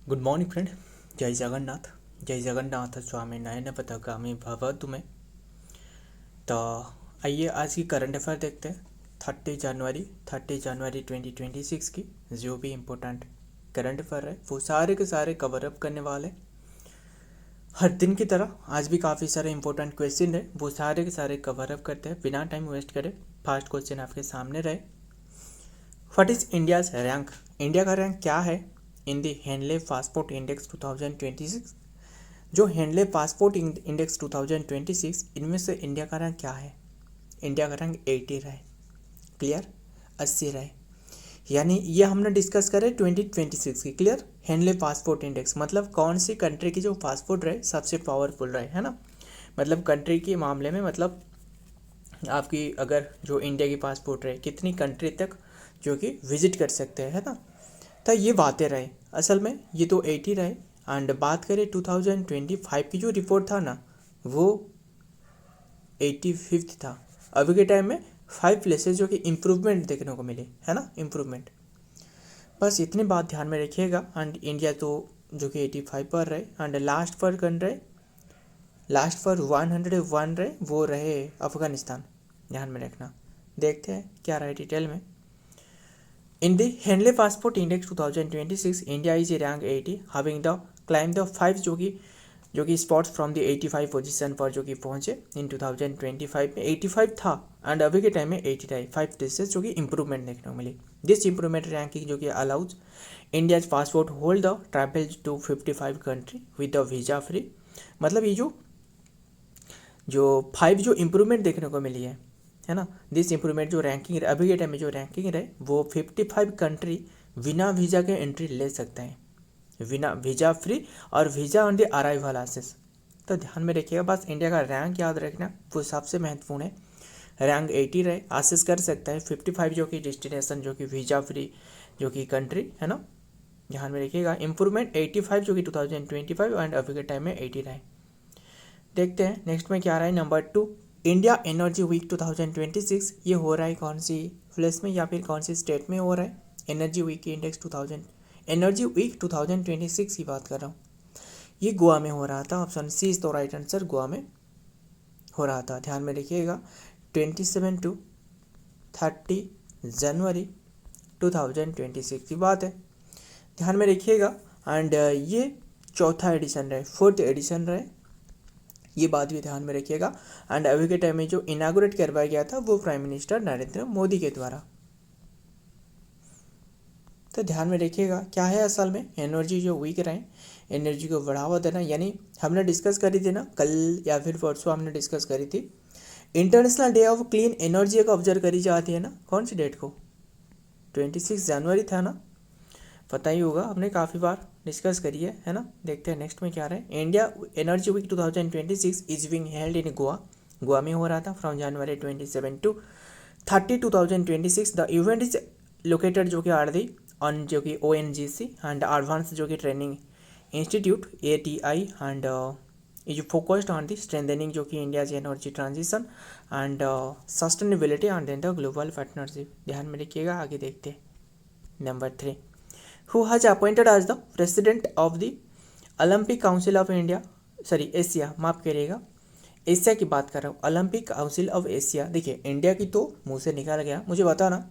Good morning friend. जय जगन्नाथ स्वामी नयन पथगामी भव तुम्हें। तो आइए आज की करंट अफेयर देखते हैं। 30 जनवरी 2026 की जो भी इम्पोर्टेंट करंट अफेयर है वो सारे के सारे कवर अप करने वाले। हर दिन की तरह आज भी काफ़ी सारे इंपॉर्टेंट क्वेश्चन है, वो सारे के सारे कवर अप करते हैं बिना टाइम वेस्ट करे। फर्स्ट क्वेश्चन आपके सामने रहे, what is India's rank? India का रैंक क्या है इन दी हेनले पासपोर्ट इंडेक्स 2026? जो हेनले पासपोर्ट इंडेक्स 2026 इनमें से इंडिया का रैंक क्या है? इंडिया का रैंक 80 रहे। क्लियर? 80 रहे। यानी ये हमने डिस्कस करे 2026 की। क्लियर? हेनले पासपोर्ट इंडेक्स मतलब कौन सी कंट्री की जो पासपोर्ट रहे सबसे पावरफुल रहे, है ना। मतलब कंट्री के मामले में, मतलब आपकी अगर जो इंडिया की पासपोर्ट रहे कितनी कंट्री तक जो कि विजिट कर सकते हैं, है ना। तो ये बातें रहे, असल में ये तो 80 रहे। एंड बात करें 2025 की जो रिपोर्ट था ना वो 85 था। अभी के टाइम में 5 प्लेसेस जो कि इम्प्रूवमेंट देखने को मिले, है ना, इम्प्रूवमेंट। बस इतनी बात ध्यान में रखिएगा। एंड इंडिया तो जो कि 85 पर रहे। एंड लास्ट पर 101 रहे, वो रहे अफगानिस्तान। ध्यान में रखना। देखते हैं क्या रहे डिटेल में। In the Henley Passport Index 2026, India is rank 80, having the climbed the 5 जो कि स्पॉट्स फ्रॉम द 85 पोजीशन पर जो कि पहुंचे इन 2025 में। 85 था एंड अभी के टाइम में 80 रहे। 5 प्लेसेस जो कि इंप्रूवमेंट देखने को मिली। दिस इंप्रूवमेंट रैंकिंग जो कि allows India's passport hold the travel to 55 country with the visa free. मतलब ये जो 5 जो इंप्रूवमेंट देखने को मिली है ना। दिस इंप्रूवमेंट जो रैंकिंग अभी के टाइम में जो रैंकिंग रहे वो 55 कंट्री बिना वीज़ा के एंट्री ले सकते हैं, बिना वीज़ा फ्री और visa on the arrival access. तो ध्यान में रखिएगा, बस इंडिया का रैंक याद रखना, वो सबसे महत्वपूर्ण है। रैंक 80 रहे, एक्सेस कर सकता है 55 जो कि डेस्टिनेशन जो कि वीज़ा फ्री जो कि कंट्री, है ना। ध्यान में रखिएगा, इंप्रूवमेंट 85 जो कि 2025 एंड अभी के टाइम में 80 रहे। देखते हैं नेक्स्ट में क्या रहा है। नंबर 2, इंडिया एनर्जी वीक 2026 ये हो रहा है कौन सी प्लेस में या फिर कौन सी स्टेट में हो रहा है? एनर्जी वीक की इंडेक्स 2026 की बात कर रहा हूँ। ये गोवा में हो रहा था। ऑप्शन सी इज तो राइट आंसर, गोवा में हो रहा था। ध्यान में रखिएगा, 27 to 30 जनवरी 2026 की बात है। ध्यान में रखिएगा। एंड ये चौथा एडिशन रहे, 4th एडिशन रहे, ये बात भी ध्यान में रखिएगा। एंड अभी के टाइम में जो इनागुरेट करवाया गया था वो प्राइम मिनिस्टर नरेंद्र मोदी के द्वारा। तो ध्यान में रखिएगा क्या है असल में एनर्जी जो वीक रहे, एनर्जी को बढ़ावा देना। यानी हमने डिस्कस करी थी ना, कल या फिर परसों हमने डिस्कस करी थी, international day of clean energy को ऑब्जर्व करी जाती है ना। कौन सी डेट को? 26 जनवरी था ना, पता ही होगा, हमने काफ़ी बार डिस्कस करी है ना। देखते हैं नेक्स्ट में क्या रहे। India energy week 2026 is being held in Goa में हो रहा था from January 27 to 30 2026। The event is located जो कि आरदी ऑन जो कि ONGC एंड एडवांस जो कि training institute ATI and is focused on the strengthening जो कि India's energy transition and sustainability and then the global partnership. ध्यान में रखिएगा, आगे देखते हैं। Number 3, who has appointed as the president of the Olympic Council of India, Asia, माफ़ करिएगा, एशिया की बात कर रहा हूँ, ओलंपिक काउंसिल ऑफ एशिया। देखिए इंडिया की तो मुंह से निकाल गया, मुझे बताना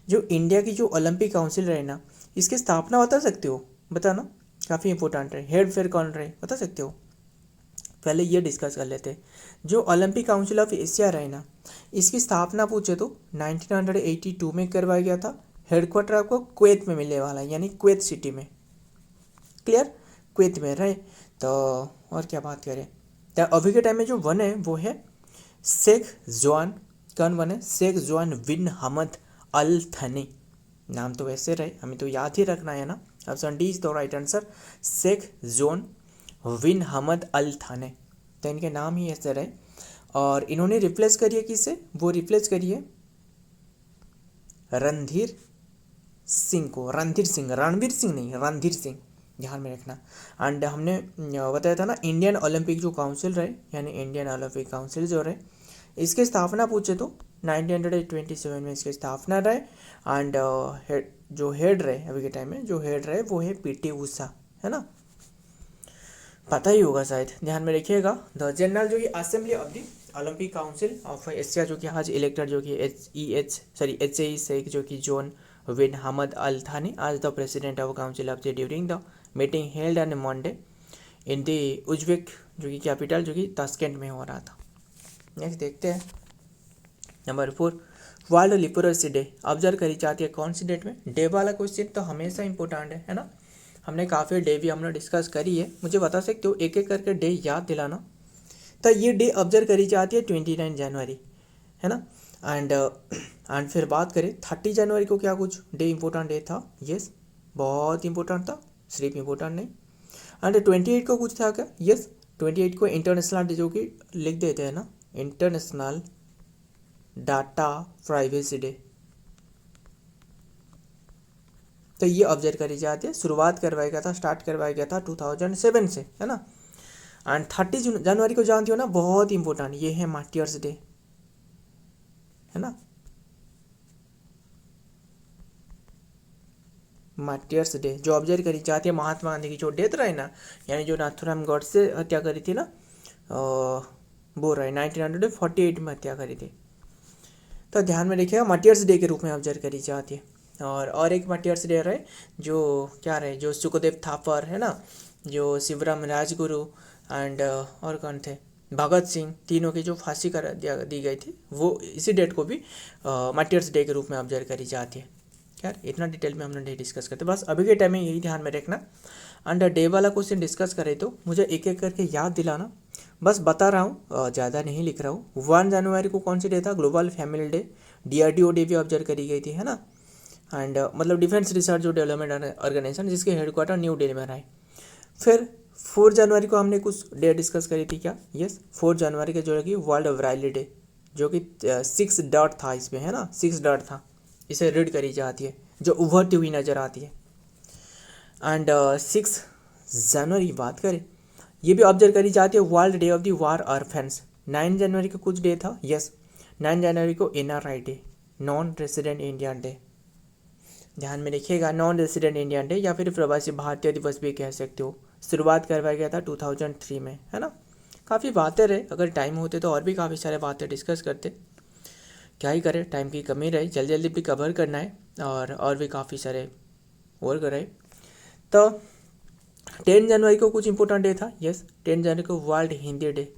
जो इंडिया की जो ओलंपिक काउंसिल रहे ना, इसकी स्थापना बता सकते हो? बताना, काफ़ी इंपॉर्टेंट है। हेड फिर कौन रहे बता सकते हो? पहले ये डिस्कस कर लेते हैं। जो ओलंपिक काउंसिल ऑफ एशिया रहे ना, इसकी स्थापना पूछे तो 1982 में करवाया गया था। हेडक्वार्टर आपको कुवैत में मिलने वाला है, यानी कुवैत सिटी में। क्लियर? कुवैत में रहे। तो और क्या बात करें, तो अभी के टाइम में जो वन है वो है शेख जवान। कौन वन है? शेख जवान बिन हमद अल थनी। नाम तो वैसे रहे, हमें तो याद ही रखना है ना। Option D is the right answer, Sheikh John bin Hamad Al Thani. तो इनके नाम ही ऐसे रहे। और इन्होंने रिप्लेस करिए किसे? वो रिप्लेस करिए रणधीर सिंह को। रणधीर सिंह, रणवीर सिंह नहीं, रणधीर सिंह, ध्यान में रखना। एंड हमने बताया था ना इंडियन ओलंपिक जो काउंसिल रहे, यानी इंडियन ओलंपिक काउंसिल जो रहे, इसकी स्थापना पूछे तो 1927 में इसकी स्थापना रहे। एंड जो हेड रहे अभी के टाइम में, जो हेड रहे वो है PT ऊषा। है ना, पता ही होगा शायद, ध्यान में रखिएगा। द जनरल जो कि assembly of the Olympic council of Asia जो कि आज इलेक्टेड जो कि HAE शेख जो कि जॉन बिन हमद अल थानी आज the president of council of the during the meeting held on Monday in the Uzbek जो कि कैपिटल जो कि ताशकेंट में हो रहा था। नेक्स्ट देखते हैं नंबर 4, वर्ल्ड लिपरोसी डे ऑब्जर्व करी जाती है कौन सी डेट में? डे वाला क्वेश्चन तो हमेशा इंपॉर्टेंट है ना। हमने काफ़ी डे भी हमने डिस्कस करी है, मुझे बता सकते हो एक एक करके डे याद दिलाना। तो ये डे ऑब्जर्व करी जाती है 29 जनवरी, है ना। एंड फिर बात करें 30 जनवरी को क्या कुछ डे इंपॉर्टेंट डे था? यस, बहुत इंपॉर्टेंट था, सिर्फ इंपॉर्टेंट नहीं। एंड 28 को कुछ था क्या? यस, 28 को इंटरनेशनल डे जो कि लिख देते हैं ना, इंटरनेशनल डाटा प्राइवेसी डे। तो ये ऑब्जर्व करी जाती है। शुरुआत करवाया गया था, स्टार्ट करवाया गया था 2007 से, है ना। एंड 30 जनवरी को जानती हो ना, बहुत इंपॉर्टेंट, ये है मार्टियर्स डे, है ना। मार्टियर्स डे जो ऑब्जर्व करी जाती है महात्मा गांधी की जो डेथ रही ना, यानी जो नाथुराम गॉडसे हत्या करी थी ना, वो रही 1948 में हत्या करी थी। तो ध्यान में रखिएगा, मार्टियर्स डे के रूप में ऑब्जर्व करी जाती है। और एक मार्टियर्स डे रहे जो क्या रहे, जो सुखदेव थापर, है ना, जो शिवराम राजगुरु एंड और कौन थे, भगत सिंह, तीनों की जो फांसी कर दी गई थी, वो इसी डेट को भी मार्टियर्स डे के रूप में ऑब्जर्व करी जाती है। यार इतना डिटेल में हमने नहीं डिस्कस करते, बस अभी के टाइम में यही ध्यान में रखना। एंड डे वाला क्वेश्चन डिस्कस करें तो मुझे एक एक करके याद दिलाना, बस बता रहा हूँ, ज़्यादा नहीं लिख रहा हूँ। 1 जनवरी को कौन सी डे था? Global family day, DRDO day भी ऑब्जर्व करी गई थी, है ना। एंड मतलब डिफेंस रिसर्च जो डेवलपमेंट ऑर्गेनाइजेशन, जिसके हेडक्वार्टर न्यू दिल्ली में रहा है। फिर 4 जनवरी को हमने कुछ डे डिस्कस करी थी क्या? यस, 4 जनवरी के जो है कि वर्ल्ड ब्राइली डे, जो कि 6 डॉट था इसमें, है ना, 6 डॉट था, इसे रीड करी जाती है, जो उभरती हुई नज़र आती है। एंड 6 जनवरी की बात करें, ये भी ऑब्जर्व करी जाती है world day of the war orphans. 9 जनवरी को कुछ डे था? यस, 9 जनवरी को NRI day, non resident Indian day, ध्यान में रखिएगा, नॉन रेसिडेंट इंडियन डे या फिर प्रवासी भारतीय दिवस भी कह सकते हो। शुरुआत करवाया गया था 2003 में, है ना। काफ़ी बातें रहे, अगर टाइम होते तो और भी काफ़ी सारे बातें डिस्कस करते, क्या ही करें, टाइम की कमी रही, जल्दी जल्दी भी कवर करना है और भी काफ़ी सारे और कर रहे। तो 10 जनवरी को कुछ इंपॉर्टेंट डे था? यस, 10 जनवरी को world Hindi day,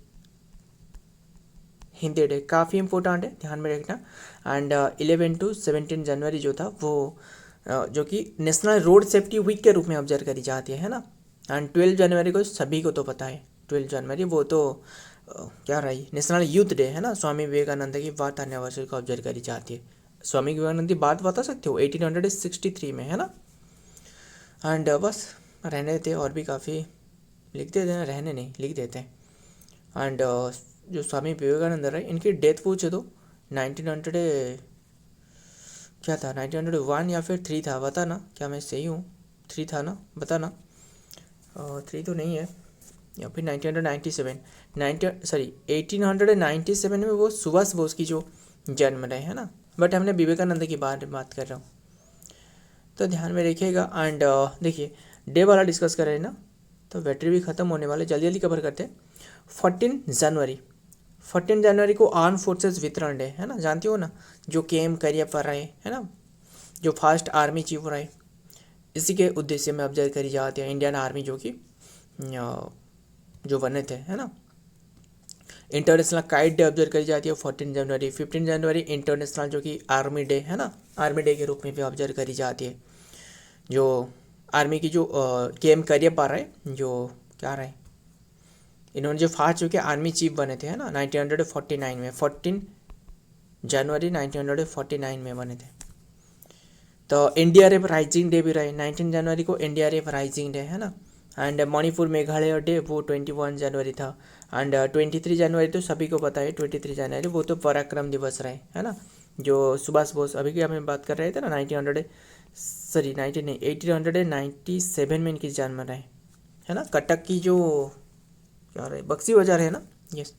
Hindi day काफ़ी इंपॉर्टेंट है, ध्यान में रखना। एंड 11 to 17 जनवरी जो था वो जो कि नेशनल रोड सेफ्टी वीक के रूप में ऑब्जर्व करी जाती है ना। एंड 12 जनवरी को सभी को तो पता है, 12 जनवरी वो तो क्या रही, नेशनल यूथ डे, है ना। स्वामी विवेकानंद की बात एनिवर्सरी को ऑब्जर्व करी जाती है। स्वामी विवेकानंद की बात बता सकते हो 1863 में, है ना। एंड बस रहने देते, और भी काफ़ी लिख देते हैं, रहने नहीं लिख देते हैं। एंड जो स्वामी विवेकानंद रहे, इनकी डेथ पूछे तो 1900 क्या था, 1901 या फिर 3 था, बता ना, क्या मैं सही हूँ? 3 था ना, बता ना। 3 तो नहीं है, या फिर 1897 में वो सुभाष बोस की जो जन्म रहे, है ना। बट हमने विवेकानंद की बात कर रहा हूँ, तो ध्यान में रखिएगा। एंड देखिए डे वाला डिस्कस कर रहे हैं ना, तो बैटरी भी ख़त्म होने वाले, जल्दी जल्दी कवर करते हैं। 14 जनवरी को आर्म फोर्सेस वितरण डे, है ना, जानती हो ना, जो KM करियप्पा रहे, है ना, जो फर्स्ट आर्मी चीफ रहे, इसी के उद्देश्य में ऑब्जर्व करी जाती है इंडियन आर्मी जो कि जो बने थे, है ना। इंटरनेशनल काइट डे ऑब्जर्व करी जाती है 14 जनवरी। 15 जनवरी इंटरनेशनल जो कि आर्मी डे, है ना, आर्मी डे के रूप में भी ऑब्जर्व करी जाती है। जो आर्मी की जो KM करियप्पा रहे, जो क्या रहे, इन्होंने जो फास्ट जो कि आर्मी चीफ बने थे, है ना, 1949 में, 14 जनवरी 1949 में बने थे। तो NDRF राइजिंग डे भी रहे, 19 जनवरी को NDRF राइजिंग डे, है ना। एंड मणिपुर मेघालय डे वो 21 जनवरी था। एंड 23 जनवरी तो सभी को पता है, 23 जनवरी वो तो पराक्रम दिवस रहे, है ना, जो सुभाष बोस अभी की हमें बात कर रहे थे ना, 1897 में इनकी जन्म रहे, है ना। कटक की जो क्या रहे, बक्सी बाजार है ना, यस।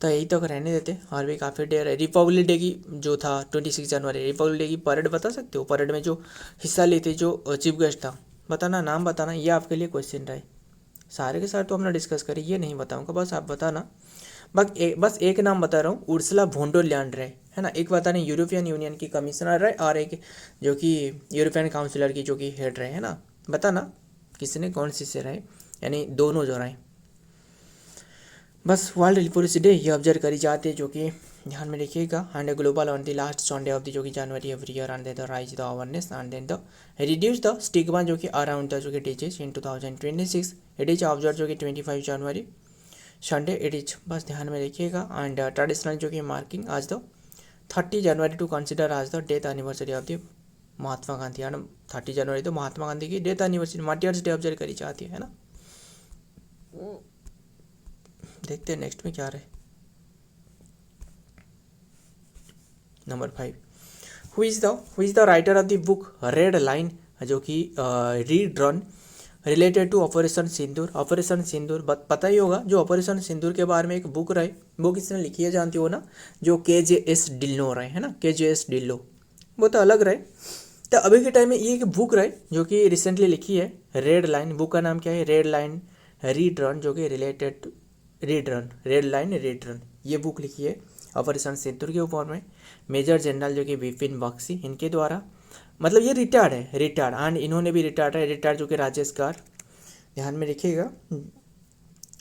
तो यही तो रहने देते, और भी काफ़ी डे रहे। रिपब्लिक डे की जो था 26 जनवरी, रिपब्लिक डे की परेड बता सकते हो? परेड में जो हिस्सा लेते जो चीफ गेस्ट था, बताना, नाम बताना, ये आपके लिए क्वेश्चन रहे। सारे के सारे तो हमने डिस्कस करी, ये नहीं बताऊंगा, बस आप बताना। बस एक नाम बता रहा हूँ, उर्सुला वोन डर लेयन रहे, है ना। एक बताने यूरोपियन यूनियन की कमिश्नर रहे, और एक जो कि यूरोपियन काउंसिलर की जो कि हेड रहे, है ना। बताना किसने कौन सी से रहे, यानी दोनों जो रहे। बस वर्ल्ड लिपोरेसी डे ये ऑब्जर्व करी जाती है, जो कि ध्यान में रखिएगा। And global on the last Sunday of the जो कि January every year, and the raise the awareness and then the reduce the stigma जो कि अराउंड द जो कि disease in 2026 it is observe जो कि 25 जनवरी संडे इट इज, बस ध्यान में रखिएगा। एंड ट्रेडिशनल जो कि मार्किंग आज द 30 जनवरी टू कंसिडर आज the death anniversary of the Mahatma Gandhi, है ना। 30 जनवरी तो महात्मा गांधी की death anniversary, martyrs day observe करी जाती है ना। देखते हैं नेक्स्ट में क्या रहे। Number 5, who is the writer of the book red line, जो कि रीड रन related to operation Sindoor. Operation Sindoor पता ही होगा, जो ऑपरेशन सिंदूर के बारे में एक बुक रहे, वो किसने लिखी है जानती हो ना, जो KJS डिल्लो रहे, है ना। KJS डिल्लो, वो तो अलग रहे। तो अभी के टाइम में ये एक बुक रहे जो कि रिसेंटली लिखी है, रेड लाइन। बुक का नाम क्या है, रेड लाइन रीड रन, जो कि related read run, red line read run, ये बुक लिखी है ऑपरेशन सिंदूर के ऊपर में। मेजर जनरल जो कि विपिन बख्शी, इनके द्वारा, मतलब ये रिटायर्ड है, रिटायर्ड, एंड इन्होंने भी रिटायर्ड है, रिटायर्ड जो कि राजेश कार, ध्यान में रखिएगा।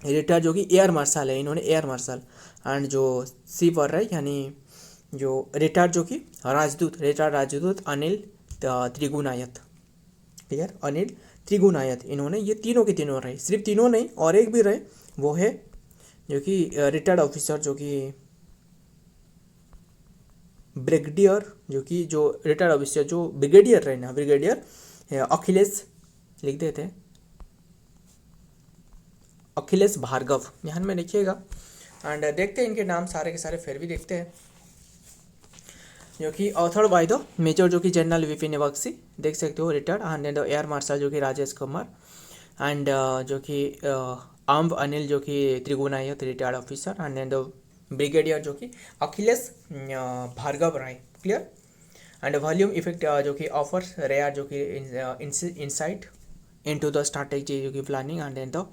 रिटायर्ड जो कि एयर मार्शल है, इन्होंने एयर मार्शल, एंड जो सीवर रहे, यानी जो रिटायर्ड जो कि राजदूत, रिटायर्ड राजदूत अनिल त्रिगुनायत, क्लियर, अनिल त्रिगुनायत, इन्होंने ये तीनों के तीनों रहे। सिर्फ तीनों नहीं, और एक भी रहे, वो है जो कि रिटायर्ड ऑफिसर, जो कि ब्रिगेडियर, जो रिटायर्ड ऑफिसर, जो ब्रिगेडियर रहे ना, ब्रिगेडियर अखिलेश, लिख देते हैं अखिलेश भार्गव, ध्यान में रखिएगा। एंड देखते हैं इनके नाम सारे के सारे, फिर भी देखते हैं, जो कि ऑथर बाय द मेजर जो कि जनरल विपिन बख्शी, देख सकते हो, रिटायर्ड, एंड एयर मार्शल जो कि राजेश कुमार, एंड जो कि आम्ब अनिल जो कि Trigunayat, retired officer, and brigadier जो कि अखिलेश भार्गव राय, क्लियर। एंड वॉल्यूम इफेक्ट जो कि ऑफर रेयर जो कि इंसाइट इनटू द स्ट्रैटेजी जो कि planning and then the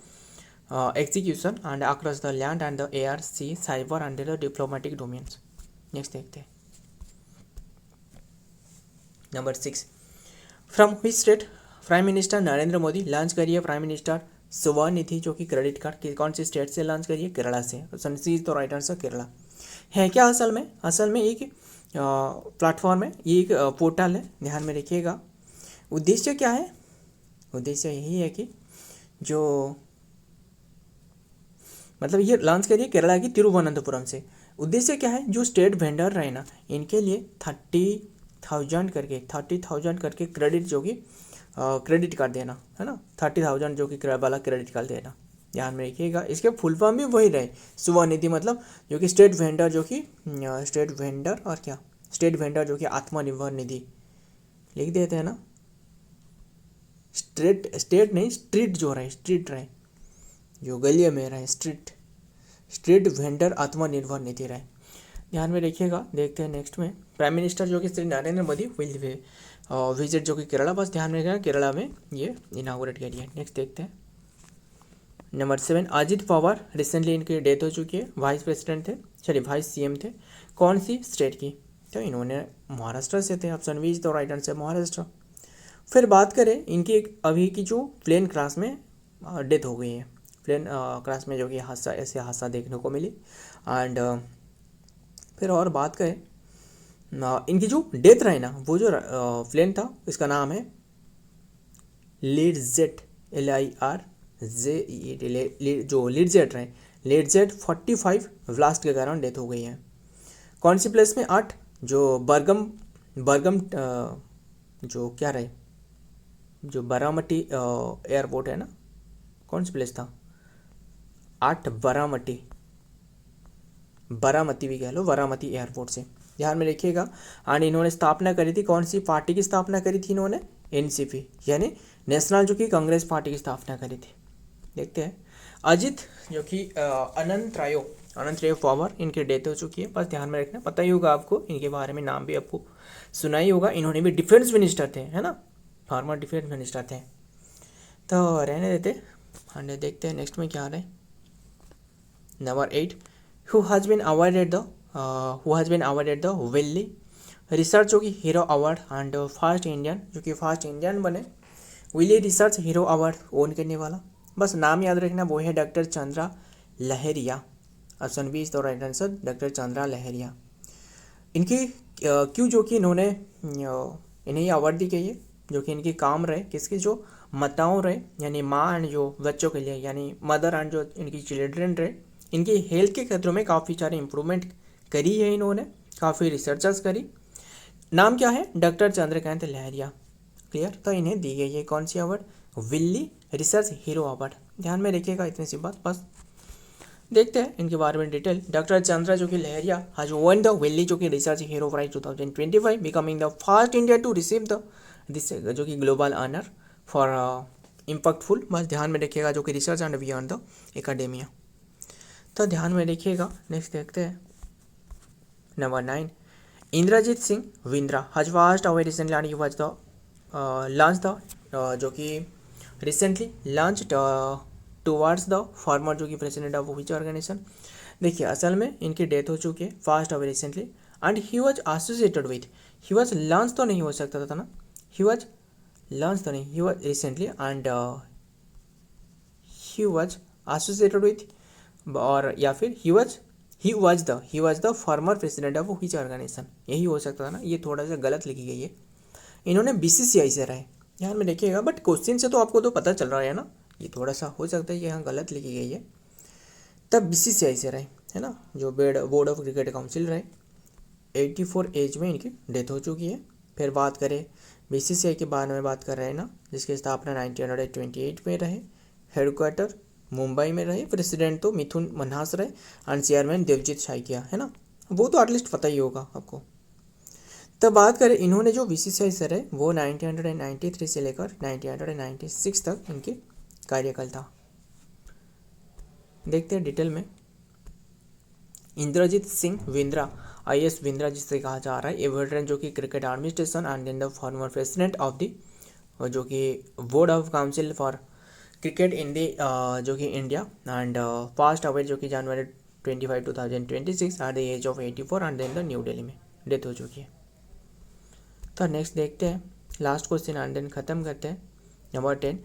execution and across the land and the air sea cyber and the diplomatic domains. Next देखते हैं number 6, from which state prime minister Narendra Modi launch करिए prime minister SVANidhi जो कि credit card, कौन सी state से launch करिए, केरला से। सनसीज तो राइट आंसर केरला है। क्या असल में एक प्लेटफॉर्म है, ये एक पोर्टल है, ध्यान में रखिएगा। उद्देश्य क्या है, उद्देश्य यही है कि जो मतलब ये लॉन्च करिए केरला की तिरुवनंतपुरम से। उद्देश्य क्या है, जो स्टेट वेंडर रहे ना, इनके लिए 30,000 करके क्रेडिट जो कि क्रेडिट कार्ड देना, है ना। 30,000 जो कि वाला क्रेडिट कार्ड देना, ध्यान में रखिएगा। इसके फुल फॉर्म भी वही रहे, स्वनिधि, मतलब जो कि स्टेट वेंडर जो कि स्टेट वेंडर, और क्या स्टेट वेंडर जो कि आत्मनिर्भर निधि, लिख देते हैं ना। स्टेट नहीं, स्ट्रीट जो रहे, स्ट्रीट रहे, जो गलियों में रहे, स्ट्रीट वेंडर आत्मनिर्भर निधि रहे, ध्यान में रखिएगा। देखते हैं नेक्स्ट में, प्राइम मिनिस्टर जो कि श्री नरेंद्र मोदी विल विजिट जो कि केरला, बस ध्यान में रखिएगा, केरला में ये इनागोरेट करिए। नेक्स्ट देखते हैं नंबर 7, अजित पवार रिसेंटली इनकी डेथ हो चुकी है, वाइस प्रेसिडेंट थे, चलिए वाइस CM थे, कौन सी स्टेट की, तो इन्होंने महाराष्ट्र से थे, ऑप्शन बी तो राइट आंसर महाराष्ट्र। फिर बात करें इनकी एक अभी की जो प्लेन क्रैश में डेथ हो गई है, प्लेन क्रैश में जो कि हादसा देखने को मिली। एंड फिर और बात करें इनकी जो डेथ रही ना, वो जो प्लेन था इसका नाम है लीडजेट, LIRJET, जो लीडजेट रहे, लीडजेट 45 ब्लास्ट के कारण डेथ हो गई है। कौन सी प्लेस में, 8 जो बरगम जो क्या रहे, जो बारामती एयरपोर्ट है ना, कौन सी प्लेस था, 8 बारामती भी कह लो, बारामती एयरपोर्ट से, ध्यान में रखिएगा। एंड इन्होंने स्थापना करी थी, कौन सी पार्टी की स्थापना करी थी इन्होंने, NCP यानी नेशनल जो कि कांग्रेस पार्टी की स्थापना करी थी। देखते हैं अजित जो कि अनंत रायो पवार, इनकी डेथ हो चुकी है, बस ध्यान में रखना, पता ही होगा आपको इनके बारे में, नाम भी आपको सुना ही होगा। इन्होंने भी डिफेंस मिनिस्टर थे, है ना, फॉर्मर डिफेंस मिनिस्टर थे। तो रहने देते एंड देखते हैं नेक्स्ट में क्या आ रहा है। Number 8, who has been awarded the Wiley research जो कि hero award and first Indian जो कि फर्स्ट इंडियन बने Wiley research hero award won करने वाला। बस नाम याद रखना, वो है doctor Chandra Lahariya. Option B is the right answer, doctor Chandra Lahariya. इनकी क्यों जो कि इन्होंने इन्हें ये अवार्ड दी गई है, जो कि इनकी काम रहे किसकी, जो माताओं रहे यानी माँ एंड जो बच्चों के लिए यानी मदर एंड जो इनकी चिल्ड्रन रहे, इनकी हेल्थ के क्षेत्रों में काफ़ी सारे इंप्रूवमेंट करी है इन्होंने, काफ़ी रिसर्चर्स करी। नाम क्या है, डॉक्टर चंद्रकांत लहरिया। क्लियर, तो इन्हें दी गई है कौन सी award, Wiley research hero award. ध्यान में रखिएगा इतनी सी बात बस। देखते हैं इनके बारे में डिटेल। डॉक्टर चंद्रा जो कि Lahariya has won the Wiley जो कि research hero prize 2025 becoming the first India to receive the this जो कि ग्लोबल ऑनर फॉर इम्पैक्टफुल। बस ध्यान में रखिएगा, जो कि research and beyond the academia. तो ध्यान में रखिएगा। नेक्स्ट देखते हैं number 9, Inderjit Singh Bindra has passed away recently and he was the launch the जो कि recently launch towards the former जो कि प्रेसिडेंट ऑफ विच ऑर्गेनाइजेशन। देखिए असल में इनकी डेथ हो चुकी है fast away recently and he was associated with, he was launch तो नहीं हो सकता था ना, ही वाज लॉन्च तो नहीं, he was recently and he was associated with और या फिर he was the former president of which organization, यही हो सकता था ना। ये थोड़ा सा गलत लिखी गई है, इन्होंने बीसीसीआई से रहे, ध्यान में देखिएगा। बट क्वेश्चन से तो आपको तो पता चल रहा है ना, ये थोड़ा सा हो सकता है कि यहाँ गलत लिखी गई है। तब बीसीसीआई से रहे है ना, जो बोर्ड ऑफ क्रिकेट काउंसिल रहे। 84 एज में इनकी डेथ हो चुकी है। फिर बात करें बीसीसीआई के बारे में बात कर रहे हैं ना, जिसकी स्थापना 1928 में रहे, हेडक्वार्टर मुंबई में रहे, प्रेसिडेंट तो मिथुन मन्हास रहे एंड चेयरमैन देवजीत साइकिया है ना, वो तो एटलीस्ट पता ही होगा आपको। तब बात करें इन्होंने जो बीसीसीआई से रहे वो 1993 से लेकर 1996 तक इनके कार्यकाल था। देखते हैं डिटेल में। इंद्रजीत सिंह विंद्रा IAS विंद्रा जिससे कहा जा रहा है, ए वेटरन जो कि cricket administration and then the former president of the जो कि board of council for cricket in the जो कि इंडिया एंड पास्ट अवे जो कि जनवरी 25 2026 at the age of 84 and then the New Delhi में डेथ हो चुकी है। तो नेक्स्ट देखते हैं लास्ट क्वेश्चन एंड देन खत्म करते हैं। Number 10,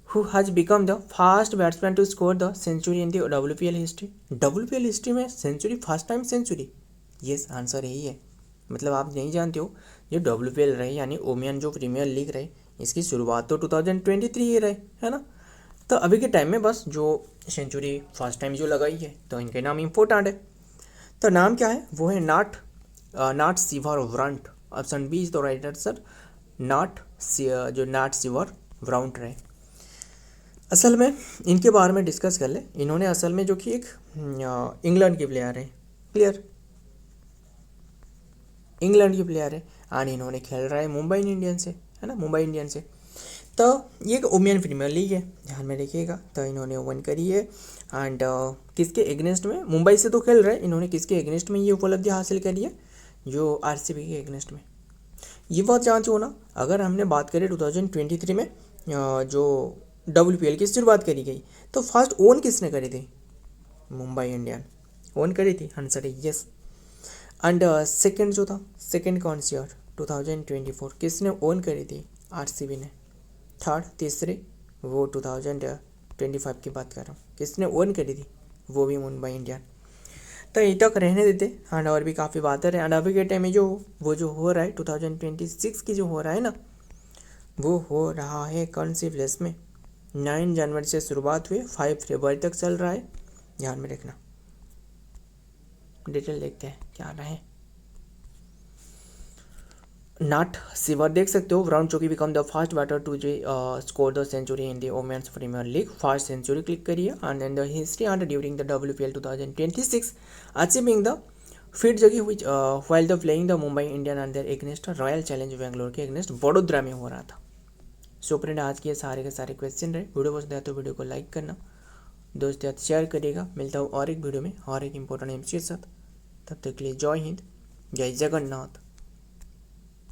who has become the first batsman to score the century in the WPL हिस्ट्री। WPL हिस्ट्री में century, first time century, yes answer यही है। मतलब आप नहीं जानते हो, जो WPL रहे यानी ओमियन जो प्रीमियर लीग रहे, इसकी शुरुआत तो 2023 ही रहे है ना। तो अभी के टाइम में बस जो सेंचुरी फर्स्ट टाइम जो लगाई है तो इनके नाम इम्पोर्टेंट है। तो नाम क्या है, वो है Nat Sciver Brunt. Option B is the right answer, Nat Sciver Brunt रहे। असल में इनके बारे में डिस्कस कर ले। इन्होंने असल में जो कि एक इंग्लैंड की प्लेयर है, क्लियर, इंग्लैंड की प्लेयर है एंड इन्होंने खेल रहा है मुंबई इंडियंस से है ना, मुंबई इंडियंस से। तो ये एक वुमेन प्रीमियर लीग है, ध्यान में रखिएगा। तो इन्होंने वन करी है एंड किसके एगेंस्ट में, मुंबई से तो खेल रहे हैं, इन्होंने किसके एगेंस्ट में ये उपलब्धि हासिल करी है, जो RCB के एगेंस्ट में। ये बात जांचो ना, अगर हमने बात करें 2023 में जो WPL की शुरुआत करी गई तो फर्स्ट ओन किसने करी थी, मुंबई इंडियन ओन करी थी, आंसर है यस। एंड सेकंड जो था, सेकंड कौन सी और 2024 किसने ओन करी थी, RCB ने। थर्ड, तीसरी वो 2025 की बात कर रहा हूँ, किसने ओन करी थी, वो भी मुंबई इंडियन। तो यही तक रहने देते एंड और भी काफ़ी बातें रहे। एंड अभी के टाइम में जो वो जो हो रहा है 2026 की जो हो रहा है ना, वो हो रहा है कौन सी प्लेस में, 9 जनवरी से शुरुआत हुई, 5 फरवरी तक चल रहा है, ध्यान में रखना। डिटेल देखते हैं क्या रहे। नॉट सिवर देख सकते हो, व्राउंड जो कि become the first batter to score the century in the women's premier league, first century click करी है and in the history and during the WPL 2026 achieving the feat जगह which while the playing the Mumbai Indian and their against Royal Challenge Bangalore के against Vadodara में हो रहा था। So friend, आज के सारे क्वेश्चन रहे। वीडियो पसंद आया तो वीडियो को लाइक करना, दोस्तों याद शेयर करिएगा। मिलता हूँ और एक वीडियो में और एक इंपॉर्टेंट MC के साथ। तब तक के लिए जय हिंद, जय जगन्नाथ।